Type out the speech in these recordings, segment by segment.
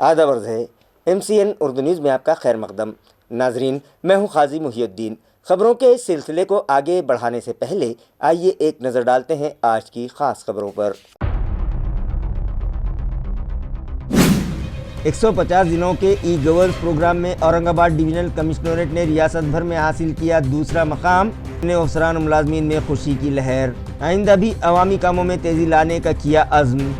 آداب عرض ہے MCN اردو نیوز میں آپ کا خیر مقدم۔ ناظرین، میں ہوں قاضی محی الدین۔ خبروں کے اس سلسلے کو آگے بڑھانے سے پہلے آئیے ایک نظر ڈالتے ہیں آج کی خاص خبروں پر۔ 150 دنوں کے ای گورننس پروگرام میں اورنگ آباد ڈویژنل کمشنریٹ نے ریاست بھر میں حاصل کیا دوسرا مقام۔ افسران و ملازمین میں خوشی کی لہر۔ آئندہ بھی عوامی کاموں میں تیزی لانے کا کیا عزم۔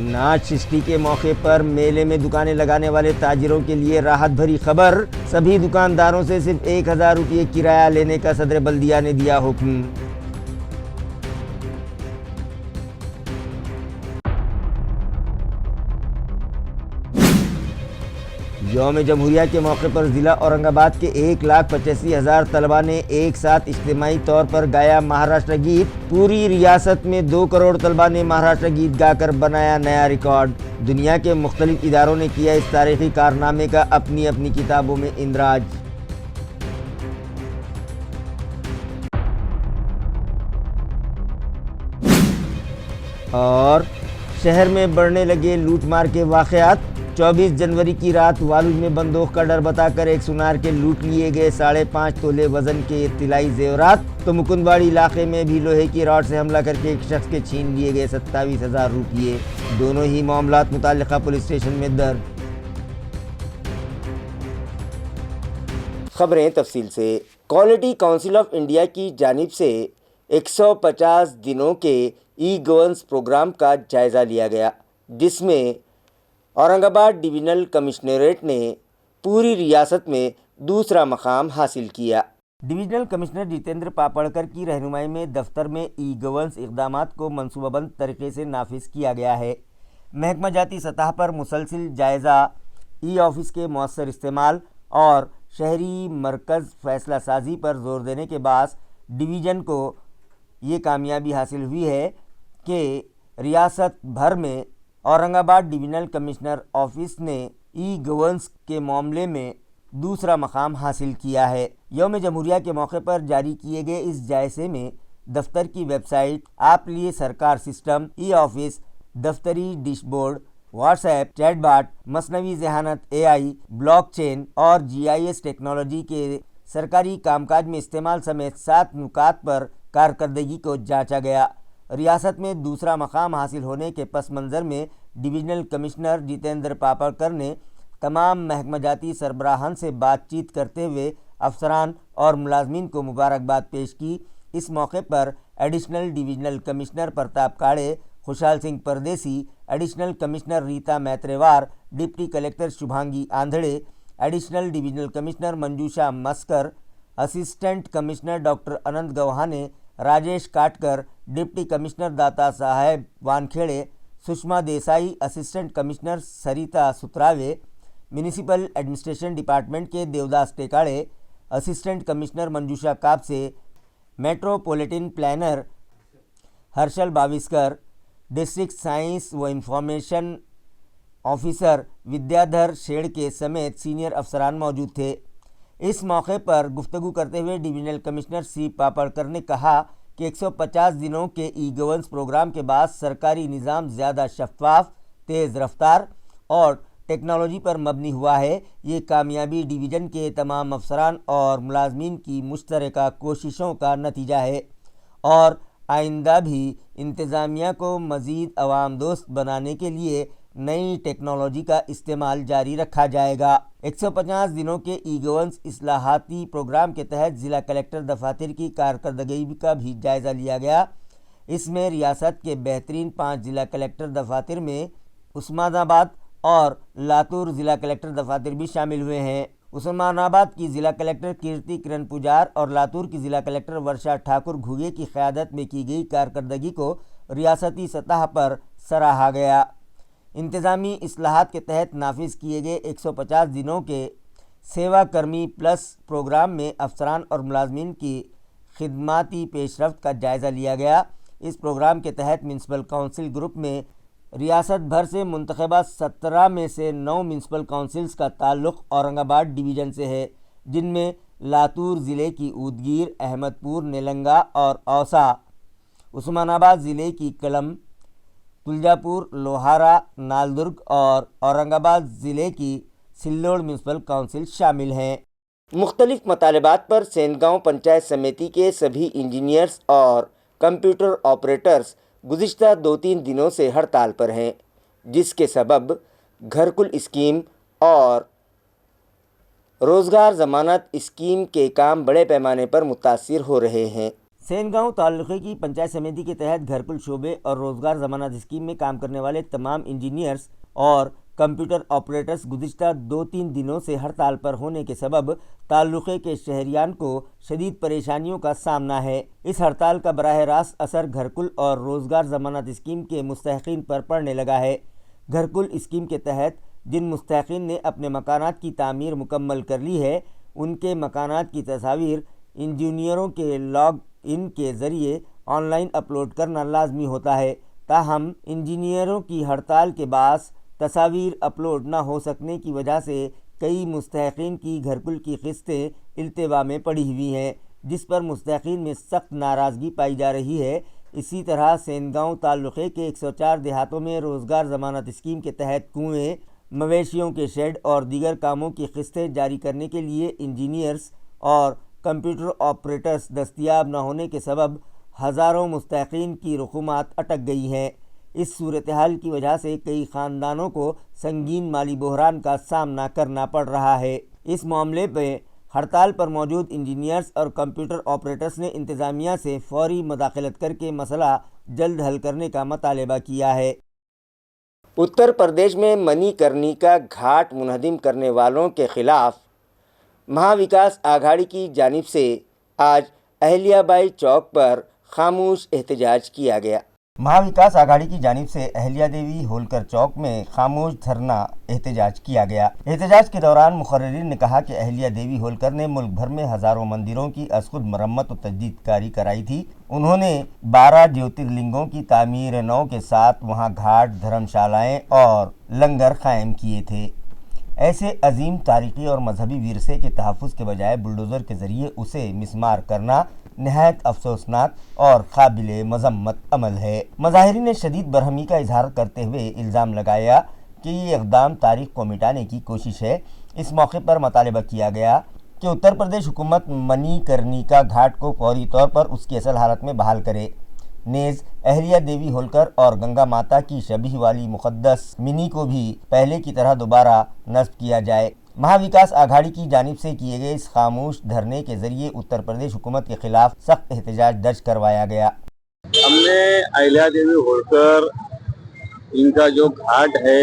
ناچ ششٹی کے موقع پر میلے میں دکانیں لگانے والے تاجروں کے لیے راحت بھری خبر۔ سبھی دکانداروں سے صرف 1000 روپے کرایہ لینے کا صدر بلدیہ نے دیا حکم۔ یوم جمہوریہ کے موقع پر ضلع اورنگ آباد کے 1,85,000 طلبہ نے ایک ساتھ اجتماعی طور پر گایا مہاراشٹر گیت۔ پوری ریاست میں 2 کروڑ طلبہ نے مہاراشٹر گیت گا کر بنایا نیا ریکارڈ۔ دنیا کے مختلف اداروں نے کیا اس تاریخی کارنامے کا اپنی اپنی کتابوں میں اندراج۔ اور شہر میں بڑھنے لگے لوٹ مار کے واقعات۔ 24 جنوری کی رات والوج میں بندوق کا ڈر بتا کر ایک سنار کے لوٹ لیے گئے 5.5 تولے وزن کے اطلاعی زیورات، تو مکندواڑی علاقے میں بھی لوہے کی راڈ سے حملہ کر کے ایک شخص کے چھین لیے گئے 27,000 روپے۔ دونوں ہی معاملات متعلقہ پولیس اسٹیشن میں درج۔ خبریں تفصیل سے۔ کوالٹی کونسل آف انڈیا کی جانب سے 150 دنوں کے ای گورننس پروگرام کا جائزہ لیا گیا، جس میں اورنگ آباد ڈویژنل کمشنریٹ نے پوری ریاست میں دوسرا مقام حاصل کیا۔ ڈویژنل کمشنر جتیندر پاپڑکر کی رہنمائی میں دفتر میں ای گورننس اقدامات کو منصوبہ بند طریقے سے نافذ کیا گیا ہے۔ محکمہ جاتی سطح پر مسلسل جائزہ، ای آفس کے مؤثر استعمال اور شہری مرکز فیصلہ سازی پر زور دینے کے باعث ڈویژن کو یہ کامیابی حاصل ہوئی ہے کہ ریاست بھر میں اورنگ آباد ڈویژنل کمشنر آفس نے ای گورننس کے معاملے میں دوسرا مقام حاصل کیا ہے۔ یوم جمہوریہ کے موقع پر جاری کیے گئے اس جائزے میں دفتر کی ویب سائٹ، آپ لیے سرکار سسٹم، ای آفس، دفتری dashboard, WhatsApp, chatbot, مصنوعی ذہانت AI، بلاک چین اور GIS ٹیکنالوجی کے سرکاری کام کاج میں استعمال سمیت 7 نکات پر کارکردگی کو جانچا گیا۔ ریاست میں دوسرا مقام حاصل ہونے کے پس منظر میں ڈویژنل کمشنر جتیندر پاپڑکر نے تمام محکمہ جاتی سربراہان سے بات چیت کرتے ہوئے افسران اور ملازمین کو مبارکباد پیش کی۔ اس موقع پر additional divisional commissioner Pratap Kade, Khushal Singh Pardeshi, additional commissioner Rita Maitriwar, deputy collector Shubhangi Andhare, additional divisional commissioner Manjusha Muskar, assistant commissioner doctor Anant Gohane, Rajesh Katkar, deputy commissioner Datta Saheb Wankhede, Sushma Desai, assistant commissioner Sarita Satrawe, municipal administration department کے Devdas Tikade, assistant commissioner Manjusha Kapse, metropolitan planner Harshal Bawaskar, district science و انفارمیشن آفیسر ودیادھر شیڑکے سمیت سینئر افسران موجود تھے۔ اس موقع پر گفتگو کرتے ہوئے ڈویژنل کمشنر سی پاپڑکر نے کہا کہ 150 دنوں کے ای گورننس پروگرام کے بعد سرکاری نظام زیادہ شفاف، تیز رفتار اور ٹیکنالوجی پر مبنی ہوا ہے۔ یہ کامیابی ڈویژن کے تمام افسران اور ملازمین کی مشترکہ کوششوں کا نتیجہ ہے اور آئندہ بھی انتظامیہ کو مزید عوام دوست بنانے کے لیے نئی ٹیکنالوجی کا استعمال جاری رکھا جائے گا۔ 150 دنوں کے ای گورننس اصلاحاتی پروگرام کے تحت ضلع کلکٹر دفاتر کی کارکردگی کا بھی جائزہ لیا گیا۔ اس میں ریاست کے بہترین 5 ضلع کلکٹر دفاتر میں عثمان آباد اور لاتور ضلع کلکٹر دفاتر بھی شامل ہوئے ہیں۔ عثمان آباد کی ضلع کلکٹر کیرتی کرن پجار اور لاتور کی ضلع کلکٹر ورشا ٹھاکر گھوگے کی قیادت میں کی گئی کارکردگی کو ریاستی سطح پر سراہا گیا۔ انتظامی اصلاحات کے تحت نافذ کیے گئے 150 دنوں کے سیوا کرمی پلس پروگرام میں افسران اور ملازمین کی خدماتی پیش رفت کا جائزہ لیا گیا۔ اس پروگرام کے تحت میونسپل کونسل گروپ میں ریاست بھر سے منتخبہ 17 میں سے 9 میونسپل کونسلز کا تعلق اورنگ آباد ڈویژن سے ہے، جن میں لاتور ضلع کی اودگیر، احمد پور، نیلنگا اور اوسا، عثمان آباد ضلع کی کلم، تلجاپور، لوہارا، نالدرگ اور اورنگ آباد ضلع کی سلوڑ میونسپل کونسل شامل ہیں۔ مختلف مطالبات پر سینگاؤں پنچایت سمیتی کے سبھی انجینئرز اور کمپیوٹر آپریٹرز گزشتہ 2-3 دنوں سے ہڑتال پر ہیں، جس کے سبب گھرکل اسکیم اور روزگار ضمانت اسکیم کے کام بڑے پیمانے پر متاثر ہو رہے ہیں۔ سینگاؤں تعلقے کی پنچایت سمیتی کے تحت گھرکل شعبے اور روزگار ضمانت اسکیم میں کام کرنے والے تمام انجینئرز اور کمپیوٹر آپریٹرز گزشتہ 2-3 دنوں سے ہڑتال پر ہونے کے سبب تعلقے کے شہریان کو شدید پریشانیوں کا سامنا ہے۔ اس ہڑتال کا براہ راست اثر گھرکل اور روزگار ضمانت اسکیم کے مستحقین پر پڑنے لگا ہے۔ گھرکل اسکیم کے تحت جن مستحقین نے اپنے مکانات کی تعمیر مکمل کر لی ہے، ان کے مکانات کی تصاویر انجینئروں کے لاگ ان کے ذریعے آن لائن اپلوڈ کرنا لازمی ہوتا ہے، تاہم انجینئروں کی ہڑتال کے باعث تصاویر اپلوڈ نہ ہو سکنے کی وجہ سے کئی مستحقین کی گھرکل کی قسطیں التوا میں پڑی ہوئی ہیں، جس پر مستحقین میں سخت ناراضگی پائی جا رہی ہے۔ اسی طرح سینگاؤں تعلقے کے 104 دیہاتوں میں روزگار ضمانت اسکیم کے تحت کنویں، مویشیوں کے شیڈ اور دیگر کاموں کی قسطیں جاری کرنے کے لیے انجینئرز اور کمپیوٹر آپریٹرز دستیاب نہ ہونے کے سبب ہزاروں مستحقین کی رقومات اٹک گئی ہیں۔ اس صورتحال کی وجہ سے کئی خاندانوں کو سنگین مالی بحران کا سامنا کرنا پڑ رہا ہے۔ اس معاملے پہ ہڑتال پر موجود انجینئرز اور کمپیوٹر آپریٹرز نے انتظامیہ سے فوری مداخلت کر کے مسئلہ جلد حل کرنے کا مطالبہ کیا ہے۔ اتر پردیش میں منی کرنیکا گھاٹ منہدم کرنے والوں کے خلاف مہا وکاس آگھاڑی کی جانب سے آج اہلیہ بائی چوک پر خاموش احتجاج کیا گیا۔ مہا وکاس آگھاڑی کی جانب سے اہلیہ دیوی ہولکر چوک میں خاموش دھرنا احتجاج کیا گیا۔ احتجاج کے دوران مقررین نے کہا کہ اہلیہ دیوی ہولکر نے ملک بھر میں ہزاروں مندروں کی از خود مرمت و تجدید کاری کرائی تھی۔ انہوں نے 12 جیوترلنگوں کی تعمیر نو کے ساتھ وہاں گھاٹ، دھرم شالائیں اور لنگر قائم کیے تھے۔ ایسے عظیم تاریخی اور مذہبی ورثے کے تحفظ کے بجائے بلڈوزر کے ذریعے اسے مسمار کرنا نہایت افسوسناک اور قابل مذمت عمل ہے۔ مظاہرین نے شدید برہمی کا اظہار کرتے ہوئے الزام لگایا کہ یہ اقدام تاریخ کو مٹانے کی کوشش ہے۔ اس موقع پر مطالبہ کیا گیا کہ اتر پردیش حکومت منی کرنیکا گھاٹ کو فوری طور پر اس کی اصل حالت میں بحال کرے، نیز اہلیہ دیوی ہولکر اور گنگا ماتا کی شبیہ والی مقدس منی کو بھی پہلے کی طرح دوبارہ نصب کیا جائے۔ مہا وکاس آگھاڑی کی جانب سے کیے گئے اس خاموش دھرنے کے ذریعے اتر پردیش حکومت کے خلاف سخت احتجاج درج کروایا گیا۔ ہم نے اہلیہ دیوی ہولکر ان کا جو گھاٹ ہے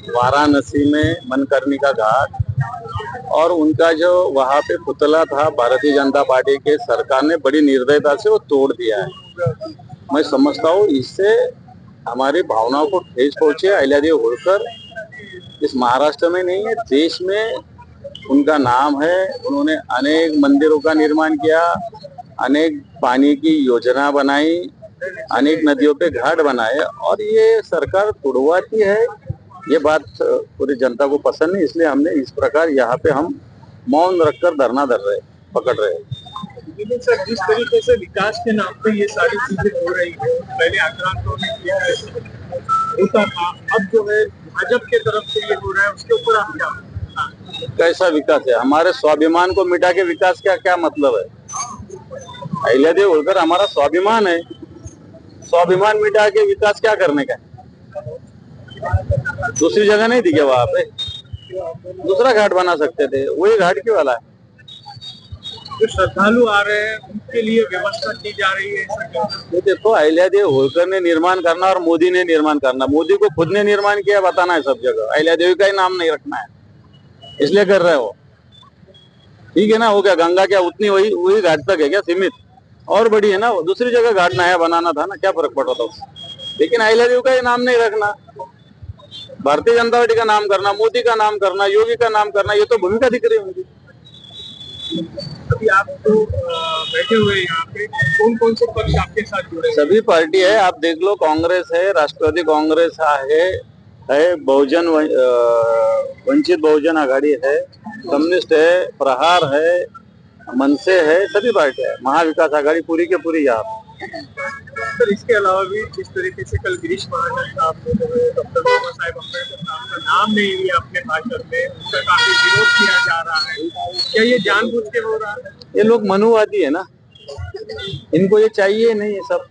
وارانسی میں منکرنیکا گھاٹ، اور ان کا جو وہاں پہ پتلا تھا بھارتیہ جنتا پارٹی کے سرکار نے بڑی نردیتا سے وہ توڑ دیا ہے۔ میں سمجھتا ہوں اس سے ہماری بھاوناؤں کو ٹھیس پہنچے۔ اہلیہ دیوی ہولکر اس مہاراشٹر میں نہیں ہے، دیش میں ان کا نام ہے۔ انہوں نے انیک مندروں کا نرمان کیا، انیک پانی کی یوجنا بنائی، انیک ندیوں پہ گھاٹ بنائے، اور یہ سرکار توڑواتی ہے۔ یہ بات پوری جنتا کو پسند نہیں، اس لیے ہم نے اس پرکار یہاں پہ ہم مون رکھ کر دھرنا پکڑ رہے ہیں۔ لیکن سر جس طریقے سے وکاس کے نام پہ یہ ساری چیزیں ہو رہی ہیں، پہلے آکرانتوں نے کیا ہوتا تھا، اب جو ہے بھاجپ کے طرف سے یہ ہو رہا ہے، اس کے اوپر آپ کیا؟ کیسا وکاس ہے؟ ہمارے سوابھیمان کو مٹا کے وکاس کیا مطلب ہے؟ اہلیہ دیوی ہولکر ہمارا سوابھیمان ہے، سوابھیمان مٹا کے وکاس کیا کرنے کا؟ دوسری جگہ نہیں تھی کیا؟ وہاں پہ دوسرا گھاٹ بنا سکتے تھے، وہی گھاٹ کیوں والا ہے؟ جو شردھالو آ رہے ہیں ان کے لیے ویوستھا کی جا رہی ہے۔ دیکھو، اہلیہ دیوی ہولکر نے نرمان کرنا اور مودی نے نرمان کرنا، مودی کو خود نے نرمان کیا بتانا ہے سب جگہ، اہلیہ دیوی کا ہی نام نہیں رکھنا ہے، اس لیے کر رہے ہو۔ ٹھیک ہے نا، وہ کیا گنگا کیا اتنی وہی گھاٹ تک ہے کیا سیمت؟ اور بڑی ہے نا، دوسری جگہ گھاٹ نیا بنانا تھا نا، کیا فرق پڑ رہا تھا اس سے؟ لیکن اہلیہ دیوی کا ہی نام نہیں رکھنا، بھارتیہ جنتا پارٹی کا نام کرنا، مودی کا نام کرنا، یوگی کا نام کرنا، یہ تو بھومکا دکھ رہی ہے ان کی۔ ابھی آپ تو بیٹھے ہوئے یہاں پہ، کون سے پکش آپ کے ساتھ جڑے؟ سبھی پارٹی ہے، آپ دیکھ لو، کانگریس ہے، راشٹروادی کانگریس ہے، بہوجن ونچت بہوجن آگھاڑی ہے، کمیونسٹ ہے، پرہار ہے، मन से है, सभी पार्टियां है, महाविकास आघाड़ी पूरी के पूरी यहाँ पे। सर इसके अलावा भी जिस तरीके से कल गिरीश महाजन साहब ने जो है डॉक्टर बाबा साहेब अम्बेडकर साहब का नाम नहीं लिया अपने भाषण में, उसका काफी विरोध किया जा रहा है, क्या ये जानबूझ के हो रहा है? ये लोग मनुवादी है ना, इनको ये चाहिए नहीं, ये सब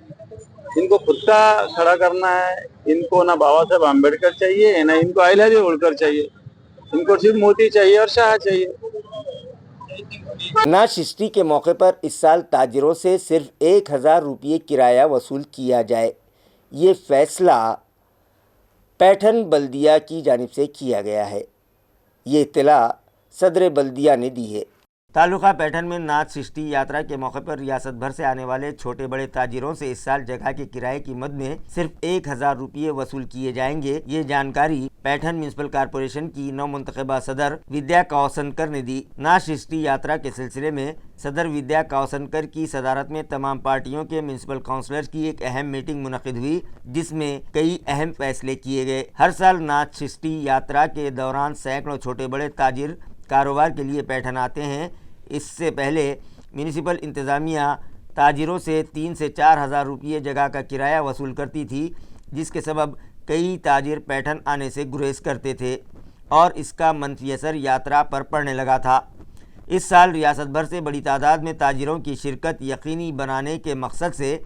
इनको खुद का खड़ा करना है। इनको ना बाबा साहेब अम्बेडकर चाहिए, ना इनको अहिल्यादेवी होळकर चाहिए, इनको सिर्फ मोदी चाहिए और शाह चाहिए। नाथ षष्ठी के मौके पर इस साल ताजिरों से सिर्फ 1000 रुपये किराया वसूल किया जाए, ये फैसला पैठन बल्दिया की जानिब से किया गया है। ये इत्तला सदर बल्दिया ने दी है। तालुका पैठन में नाथ षष्ठी यात्रा के मौके पर रियासत भर से आने वाले छोटे बड़े ताजिरों से इस साल जगह के किराए की मद में सिर्फ 1000 रुपये वसूल किए जाएंगे। ये जानकारी पैठन म्यूनिसिपल कॉरपोरेशन की नवमुंतखबा सदर विद्या कावसनकर ने दी। नाथ षष्ठी यात्रा के सिलसिले में सदर विद्या कावसनकर की सदारत में तमाम पार्टियों के म्यूनिसिपल काउंसलर की एक अहम मीटिंग मुनक़िद हुई, जिसमें कई अहम फैसले किए गए। हर साल नाथ षष्ठी यात्रा के दौरान सैकड़ों छोटे बड़े ताजिर कारोबार के लिए पैठन आते हैं। इससे पहले म्यूनिसिपल इंतज़ामिया ताजिरों से 3 से 4 हज़ार रुपये जगह का किराया वसूल करती थी, जिसके सबब कई ताजिर पैठन आने से गुरेज करते थे और इसका मनफी असर यात्रा पर पड़ने लगा था। इस साल रियासत भर से बड़ी तादाद में ताजिरों की शिरकत यकीनी बनाने के मकसद से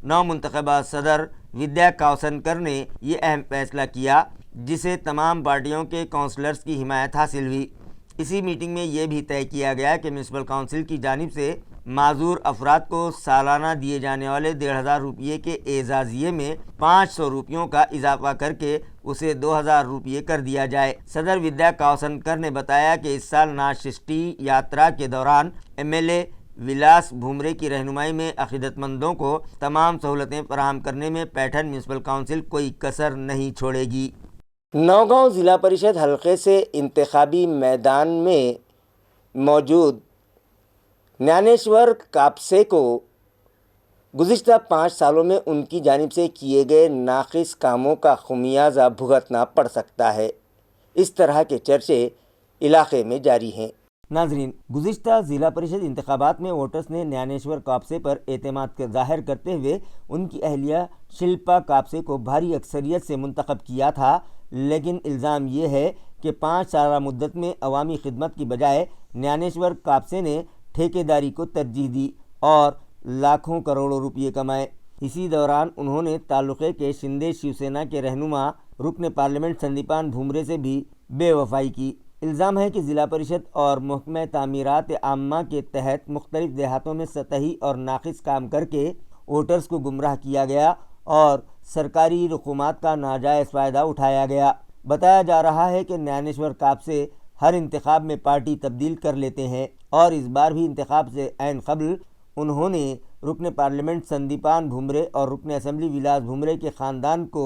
नवमुंतखबा सदर विद्या कावसनकर ने ये अहम फैसला किया, जिसे तमाम पार्टियों के काउंसलर्स की हिमायत हासिल हुई। इसी मीटिंग में ये भी तय किया गया कि म्यूनिसिपल काउंसिल की जानिब से माजूर अफराद को सालाना दिए जाने वाले 1500 रुपये के एजाज़िये में 500 रुपयों का इजाफा करके उसे 2000 रुपये कर दिया जाए। सदर विद्या कावसनकर ने बताया कि इस साल नाथ षष्ठी यात्रा के दौरान MLA विलास भुमरे की रहनुमाई में अक़ीदतमंदों को तमाम सहूलतें फराहम करने में पैठन म्यूनिसिपल काउंसिल कोई कसर नहीं छोड़ेगी। नौगांव ज़िला परिषद हलक़े से इंतखाबी मैदान में मौजूद ज्ञानेश्वर कापसे को गुज़िश्ता 5 सालों में उनकी जानिब से किए गए नाक़िस कामों का ख़मियाज़ा भुगतना पड़ सकता है। इस तरह के चर्चे इलाक़े में जारी हैं। नाज़रीन, गुज़िश्ता ज़िला परिषद इंतखाबात में वोटर्स ने ज्ञानेश्वर कापसे पर एतमाद ज़ाहिर करते हुए उनकी अहलिया शिल्पा कापसे को भारी अक्सरियत से मुंतखब किया था, लेकिन इल्ज़ाम ये है कि 5 साल मुद्दत में अवामी खिदमत की बजाय ज्ञानेश्वर कापसे ने ठेकेदारी को तरजीह दी और लाखों करोड़ों रुपये कमाए। इसी दौरान उन्होंने तालुक़े के शिंदे शिवसेना के रहनुमा रुकन पार्लियामेंट संदीपान भुमरे से भी बेवफाई की। इल्ज़ाम है कि ज़िला परिषद और महकमा तामीरात आम्मा के तहत मुख्तलिफ देहातों में सतही और नाक़िस काम करके वोटर्स को गुमराह किया गया और सरकारी रकूमात का नाजायज़ फ़ायदा उठाया गया। बताया जा रहा है कि ज्ञानेश्वर कापसे हर इंतखाब में पार्टी तब्दील कर लेते हैं और इस बार भी इंतखाब से ऐन क़ब्ल उन्होंने रुकन पार्लियामेंट संदीपान भुमरे और रुकन असम्बली विलास भुमरे के ख़ानदान को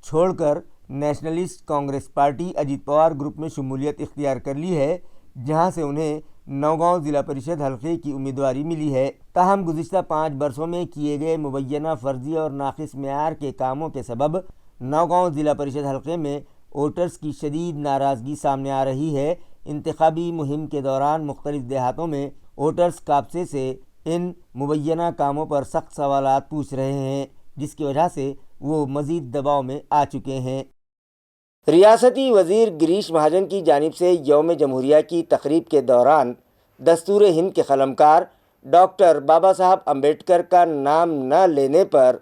छोड़कर nationalist Congress party Ajit Pawar group में शमूलियत इख्तियार कर ली है, जहां से उन्हें नौगांव ज़िला परिषद हल्के की उम्मीदवारी मिली है। ताहम गुज़िश्ता 5 बरसों में किए गए मुबैना फ़र्ज़ी और नाक़िस मेयार के कामों के सबब नौगांव ज़िला परिषद हल्के में वोटर्स की शदीद नाराज़गी सामने आ रही है। इंतखाबी मुहिम के दौरान मुख्तलिफ देहातों में वोटर्स कापसे से इन मुबैना कामों पर सख्त सवालात पूछ रहे हैं, जिसकी वजह से वो मज़ीद दबाव में आ चुके हैं। रियासती वज़ीर गिरीश महाजन की जानिब से यौम जमहूरिया की तकरीब के दौरान दस्तूर हिंद के क़लमकार डॉक्टर बाबा साहब अम्बेडकर का नाम न लेने पर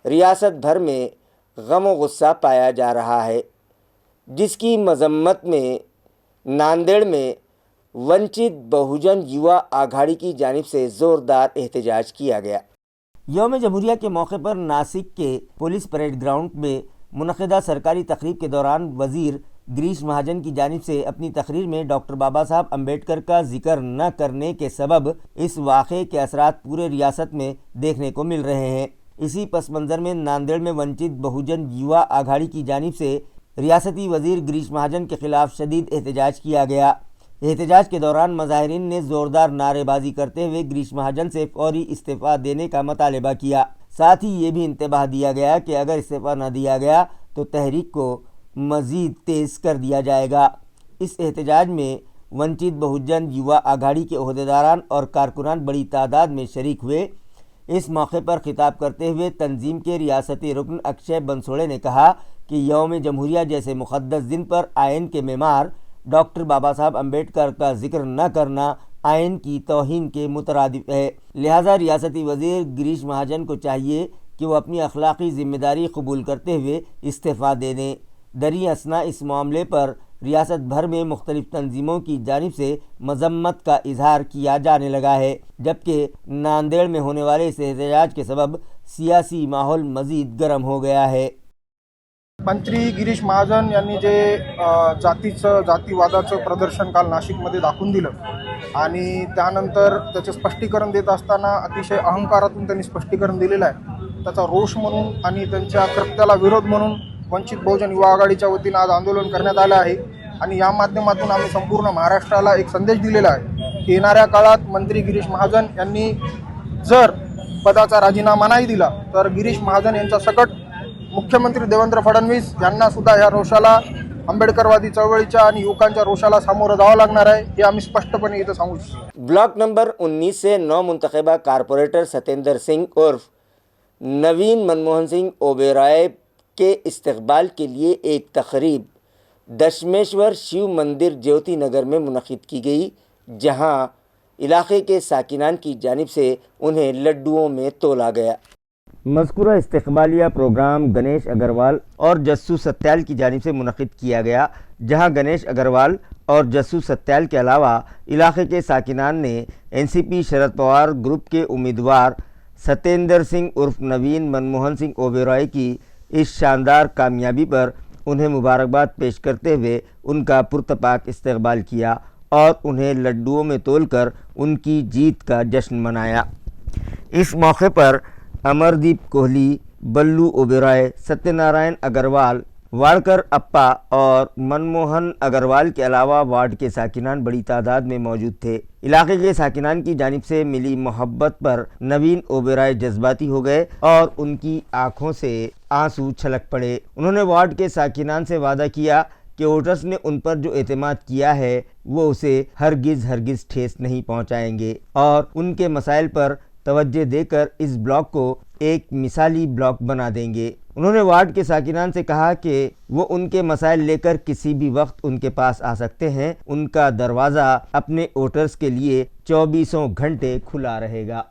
रियासत भर में गम व गुस्सा पाया जा रहा है, जिसकी मज़म्मत में नांदेड़ में वंचित बहुजन युवा आघाड़ी की जानिब से ज़ोरदार एहतजाज किया गया। यौम जमहूरिया के मौके पर नासिक के पुलिस परेड ग्राउंड में मुनक़िदा सरकारी तकरीब के दौरान वज़ीर गिरीश महाजन की जानिब से अपनी तकरीर में डॉक्टर बाबा साहब अम्बेडकर का जिक्र न करने के सबब इस वाक़े के असरात पूरे रियासत में देखने को मिल रहे हैं। इसी पस मंज़र में नांदेड़ में वंचित बहुजन युवा आघाड़ी की जानिब से रियासती वज़ीर गिरीश महाजन के ख़िलाफ़ शदीद एहतजाज किया गया। एहतजाज के दौरान मुज़ाहिरीन ने ज़ोरदार नारेबाजी करते हुए गिरीश महाजन से फ़ौरी इस्तीफ़ा देने का मुतालबा किया। साथ ही ये भी इंतबाह दिया गया कि अगर इस्तीफ़ा न दिया गया तो तहरीक को मज़ीद तेज़ कर दिया जाएगा। इस एहतजाज में वंचित बहुजन युवा आघाड़ी के ओहदेदारान और कारकुनान बड़ी तादाद में शरीक हुए। इस मौके पर खिताब करते हुए तंजीम के रियासती रुकन अक्षय बंसोड़े ने कहा कि यौम जमहूरिया जैसे मुक़द्दस दिन पर आइन के मेमार डॉक्टर बाबा साहब अम्बेडकर का जिक्र न करना आइन की तौहीन के मुतरादिफ है। लिहाजा रियासती वज़ीर गिरीश महाजन को चाहिए कि वो अपनी अखलाकी ज़िम्मेदारी कबूल करते हुए इस्तीफ़ा दे दें। दरी असना इस मामले पर रियासत भर में मुख्तलिफ तंजीमों की जानिब से मजम्मत का इजहार किया जाने लगा है, जबकि नांदेड़ में होने वाले इस एहतजाज के सबब सियासी माहौल मज़ीद गर्म हो गया है। मंत्री गिरीश महाजन यांनी जे जातीवादाचं प्रदर्शन काल नाशिकमध्ये दाखवून दिलं आणि त्यानंतर त्याचे स्पष्टीकरण देत असताना अतिशय अहंकारातून त्यांनी स्पष्टीकरण दिलेलं आहे। त्याचा रोष म्हणून आणि त्यांच्या कृत्याला विरोध म्हणून वंचित बहुजन युवा आघाडीच्या वतीनं आज आंदोलन करण्यात आलं आहे आणि या माध्यमातून आम्ही संपूर्ण महाराष्ट्राला एक संदेश दिलेला आहे की येणाऱ्या काळात मंत्री गिरीश महाजन यांनी जर पदाचा राजीनामा नाही दिला तर गिरीश महाजन यांच्या सकट मुख्यमंत्री देवेंद्र फडणवीस यांना सुद्धा या रोषाला आंबेडकरवादी चळवळीच्या आणि युवकांच्या रोषाला सामोरं जावं लागणार आहे, हे आम्ही स्पष्टपणे इथं सांगू शकतो। ब्लॉक नंबर 19 से नौ मुंतखबा कारपोरेटर सतेंद्र सिंह उर्फ नवीन मनमोहन सिंह ओबेरॉय के इस्तकबाल के लिए एक तकरीब दशमेश्वर शिव मंदिर ज्योति नगर में मुनक़िद की गई, जहां इलाके के साकिनान की जानिब से उन्हें लड्डुओं में तोला गया। मज़कूरा इस्तकबालिया प्रोग्राम गणेश अग्रवाल और जस्सू सत्याल की जानिब से मुनक़िद किया गया, जहां गणेश अग्रवाल और जस्सू सत्याल के अलावा इलाके के साकिनान ने एनसीपी शरद पवार ग्रुप के उम्मीदवार सतेंद्र सिंह उर्फ नवीन मनमोहन सिंह ओबेरॉय की इस शानदार कामयाबी पर उन्हें मुबारकबाद पेश करते हुए उनका पुरतपाक इस्तकबाल किया और उन्हें लड्डुओं में तोलकर उनकी जीत का जश्न मनाया। इस मौके पर अमरदीप कोहली, बल्लू ओबेरॉय, सत्यनारायण अग्रवाल, वाड़कर अप्पा और मनमोहन अग्रवाल के अलावा वार्ड के साकिनान बड़ी तादाद में मौजूद थे। इलाके के साकिनान की जानिब से मिली मोहब्बत पर नवीन ओबेरॉय जज्बाती हो गए और उनकी आंखों से आंसू छलक पड़े। उन्होंने वार्ड के साकिनान से वादा किया कि वोटर्स ने उन पर जो एतमाद किया है वो उसे हरगिज़ ठेस नहीं पहुंचाएंगे और उनके मसाइल पर तवज्जो देकर इस ब्लॉक को एक मिसाली ब्लॉक बना देंगे। उन्होंने वार्ड के साकिनान से कहा कि वो उनके मसाइल लेकर किसी भी वक्त उनके पास आ सकते हैं। उनका दरवाज़ा अपने वोटर्स के लिए 24 घंटे खुला रहेगा।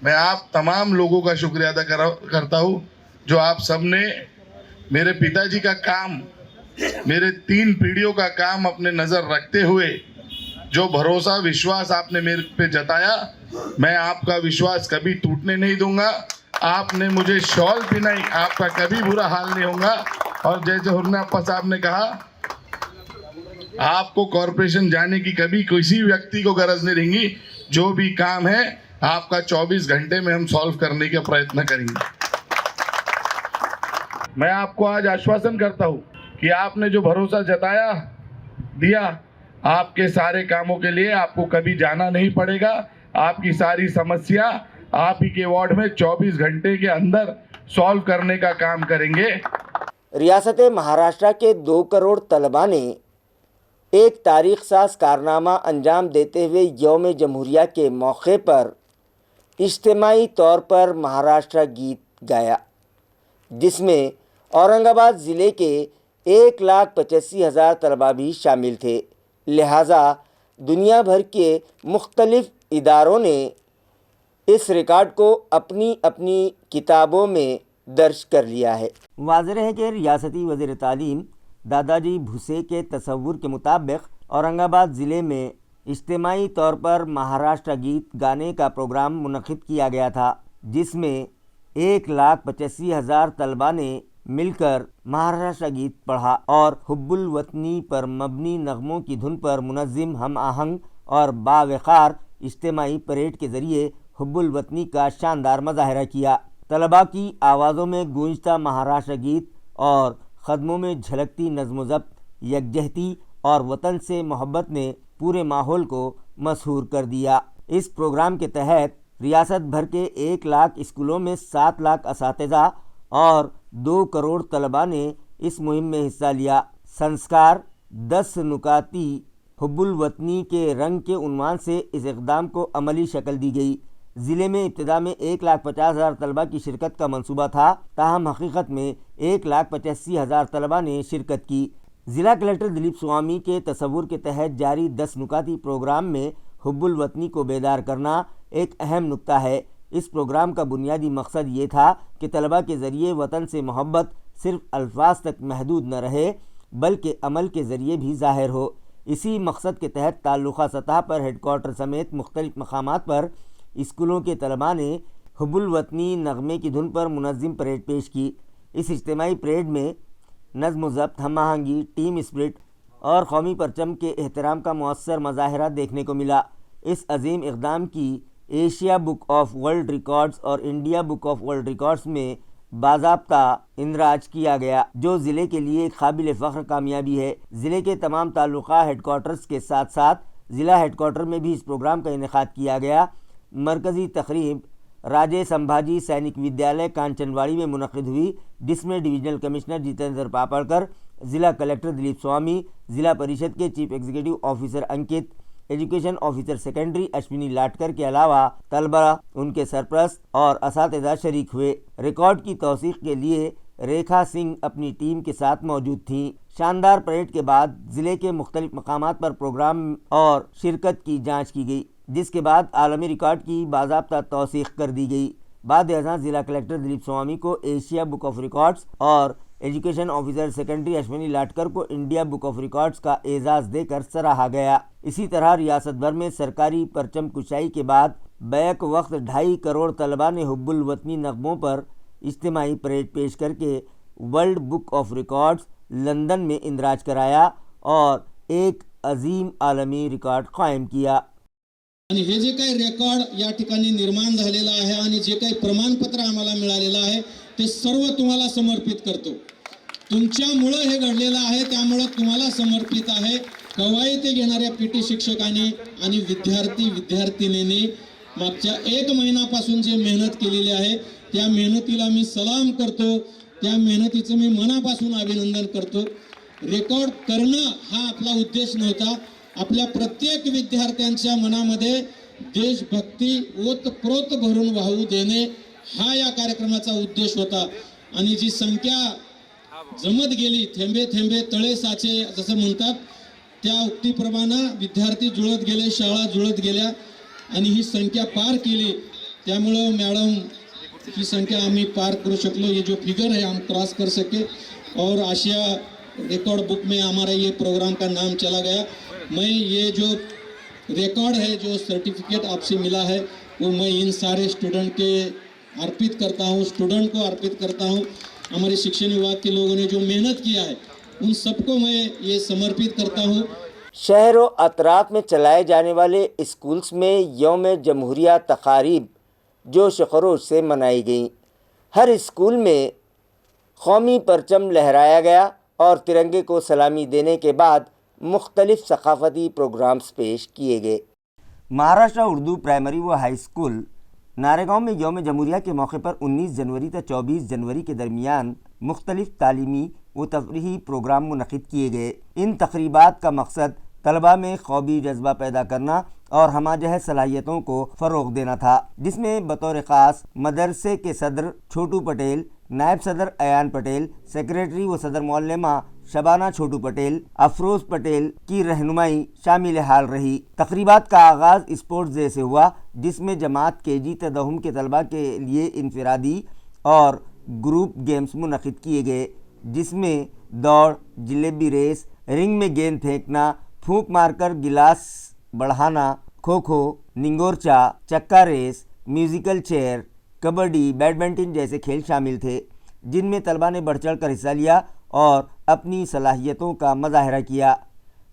मैं आप तमाम लोगों का शुक्रिया अदा करता हूँ जो आप सबने मेरे पिताजी का काम, मेरे 3 पीढ़ियों का काम अपने नज़र रखते हुए जो भरोसा विश्वास आपने मेरे पे जताया, मैं आपका विश्वास कभी टूटने नहीं दूंगा। आपने मुझे शॉल पहनाई, आपका कभी बुरा हाल नहीं होगा। और जैसे हुर्नाप्पा साहब ने कहा, आपको कॉरपोरेशन जाने की कभी किसी व्यक्ति को गरज नहीं रहेगी। जो भी काम है आपका 24 घंटे में हम सॉल्व करने का प्रयत्न करेंगे। मैं आपको आज आश्वासन करता हूं कि आपने जो भरोसा जताया दिया, आपके सारे कामों के लिए आपको कभी जाना नहीं पड़ेगा। आपकी सारी समस्या आप ही के वार्ड में 24 घंटे के अंदर सॉल्व करने का काम करेंगे। रियासत महाराष्ट्र के 2 करोड़ तलबा ने एक तारीख साज कारनामा अंजाम देते हुए यौम जमहूरिया के मौके पर इज्तिमाई तौर पर महाराष्ट्र गीत गाया, जिसमें औरंगाबाद ज़िले के 1,85,000 तलबा भी शामिल थे। लिहाजा दुनिया भर के मुख्तलिफ इदारों ने इस रिकॉर्ड को अपनी अपनी किताबों में दर्ज कर लिया है। वाज़ेह है कि रियासती वज़ीर तालीम दादाजी भुसे के तसव्वुर के मुताबिक औरंगाबाद ज़िले में इज्तिमाई तौर पर महाराष्ट्र गीत गाने का प्रोग्राम मुनक़िद किया गया था, जिसमें 1,85,000 तलबा ने मिलकर महाराष्ट्र गीत पढ़ा और हुब्बुल वतनी पर मबनी नगमों की धुन पर मुनज़्ज़िम, हम आहंग और बावक़ार इज्तिमाई परेड के ज़रिए हुब्बुल वतनी का शानदार मुज़ाहरा किया। तलबा की आवाज़ों में गूंजता महाराष्ट्र गीत और ख़दमों में झलकती नज़्म ज़ब्त, यकजहती और वतन से मोहब्बत ने पूरे माहौल को मसहूर कर दिया। इस प्रोग्राम के तहत रियासत भर के 1 लाख स्कूलों में 7 लाख असातिज़ा और 2 करोड़ तलबा ने इस मुहिम में हिस्सा लिया। संस्कार, 10 नुकाती حب الوطنی کے رنگ کے عنوان سے اس اقدام کو عملی شکل دی گئی۔ ضلع میں ابتدا میں 1,50,000 طلبہ کی شرکت کا منصوبہ تھا، تاہم حقیقت میں 1,85,000 طلبہ نے شرکت کی۔ ضلع کلکٹر دلیپ سوامی کے تصور کے تحت جاری 10 نکاتی پروگرام میں حب الوطنی کو بیدار کرنا ایک اہم نکتہ ہے۔ اس پروگرام کا بنیادی مقصد یہ تھا کہ طلبہ کے ذریعے وطن سے محبت صرف الفاظ تک محدود نہ رہے بلکہ عمل کے ذریعے بھی ظاہر ہو۔ اسی مقصد کے تحت تعلقہ سطح پر ہیڈ کوارٹر سمیت مختلف مقامات پر اسکولوں کے طلباء نے حب الوطنی نغمے کی دھن پر منظم پریڈ پیش کی۔ اس اجتماعی پریڈ میں نظم و ضبط، ہم آہنگی، ٹیم اسپرٹ اور قومی پرچم کے احترام کا مؤثر مظاہرہ دیکھنے کو ملا۔ اس عظیم اقدام کی Asia book of world records اور India book of world records میں باضابطہ اندراج کیا گیا، جو ضلع کے لیے ایک قابل فخر کامیابی ہے۔ ضلع کے تمام تعلقہ ہیڈ کوارٹرز کے ساتھ ساتھ ضلع ہیڈ کوارٹر میں بھی اس پروگرام کا انعقاد کیا گیا۔ مرکزی تقریب راجے سمبھاجی سینک ودیالیہ کانچنواڑی میں منعقد ہوئی، جس میں ڈویژنل کمشنر جتیندر پاپڑکر، ضلع کلکٹر دلیپ سوامی، ضلع پریشد کے chief executive officer Ankit, education officer secondary Ashwini Latkar کے علاوہ طلبہ، ان کے سرپرست اور اساتذہ شریک ہوئے۔ ریکارڈ کی توثیق کے لیے ریکھا سنگھ اپنی ٹیم کے ساتھ موجود تھیں۔ شاندار پریڈ کے بعد ضلع کے مختلف مقامات پر پروگرام اور شرکت کی جانچ کی گئی، جس کے بعد عالمی ریکارڈ کی باضابطہ توثیق کر دی گئی۔ بعد ازاں ضلع کلکٹر دلیپ سوامی کو ایشیا بک آف ریکارڈز اور ایجوکیشن آفیسر سیکنڈری اشونی لاٹکر کو انڈیا بک آف ریکارڈز کا اعزاز دے کر سراہا گیا۔ اسی طرح ریاست بھر میں سرکاری پرچم کشائی کے بعد بیک وقت 2.5 کروڑ طلبہ نے حب الوطنی نغموں پر اجتماعی پریڈ پیش کر کے world book of records London میں اندراج کرایا اور ایک عظیم عالمی ریکارڈ قائم کیا۔ आणि हे जे काही रेकॉर्ड या ठिकाणी निर्माण झालेला आहे आणि जे काही प्रमाणपत्र आम्हाला मिळालेलं आहे ते सर्व तुम्हाला समर्पित करतो। तुमच्यामुळे हे घडलेलं आहे, त्यामुळे तुम्हाला समर्पित आहे। कवायती घेणाऱ्या पीटी शिक्षकांनी आणि विद्यार्थी-विद्यार्थिनींनी मागच्या 1 महिन्यापासून जे मेहनत केलेली आहे त्या मेहनतीला मी सलाम करतो। त्या मेहनतीचं मी मनापासून अभिनंदन करतो। रेकॉर्ड करणं हा आपला उद्देश नव्हता। आपल्या प्रत्येक विद्यार्थ्यांच्या मनामध्ये देशभक्ती ओतप्रोत भरून वाहू देणे हा या कार्यक्रमाचा उद्देश होता। आणि जी संख्या जमत गेली, थेंबे थेंबे तळे साचे जसं म्हणतात, त्या उक्तीप्रमाणे विद्यार्थी जुळत गेले, शाळा जुळत गेल्या आणि ही संख्या पार केली। त्यामुळे मॅडम की संख्या आम्ही पार करू शकलो, ये जो फिगर है हम क्रॉस कर सके और आशिया रिकॉर्ड बुक में हमारा ये प्रोग्राम का नाम चला गया। मैं ये जो रिकॉर्ड है, जो सर्टिफिकेट आपसे मिला है, वो मैं इन सारे स्टूडेंट के अर्पित करता हूँ, स्टूडेंट को अर्पित करता हूँ। हमारे शिक्षण विभाग के लोगों ने जो मेहनत किया है उन सबको मैं ये समर्पित करता हूँ। शहर व अतराफ में चलाए जाने वाले स्कूल्स में यौम जमहूरिया तकारीब जोश खरोश से मनाई गई। हर स्कूल में कौमी परचम लहराया गया और तिरंगे को सलामी देने के बाद मुख्तलिफ सकाफ़ती प्रोग्राम्स पेश किए गए। महाराष्ट्र उर्दू प्राइमरी व हाई स्कूल नारेगांव में यौम जमहूरिया के मौके पर 19 जनवरी तक 24 जनवरी के दरमियान मुख्तलिफ तालीमी व तफरीही प्रोग्राम मुनक़िद किए गए। इन तक़रीबात का मकसद तलबा में क़ौमी जज्बा पैदा करना और हमाजहत सलाहियतों को फ़रोग़ देना था, जिसमें बतौर ख़ास मदरसे के सदर छोटू पटेल, नायब सदर अयान पटेल, सेक्रेटरी व सदर मौलमा शबाना छोटू पटेल, अफरोज़ पटेल की रहनुमाई शामिल हाल रही। तक़रीबात का आगाज़ स्पोर्ट्स डे से हुआ, जिसमें जमात KG तदहुम के तलबा के लिए इनफरादी और ग्रुप गेम्स मुनक़िद किए गए, जिसमें दौड़, जलेबी रेस, रिंग में गेंद फेंकना, फूंक मारकर गिलास बढ़ाना, खो खो, निंगोरचा, चक्का race, musical chair, kabaddi, badminton जैसे खेल शामिल थे, जिनमें तलबा ने बढ़ चढ़ कर हिस्सा लिया और अपनी सलाहियतों का मुजाहरा किया।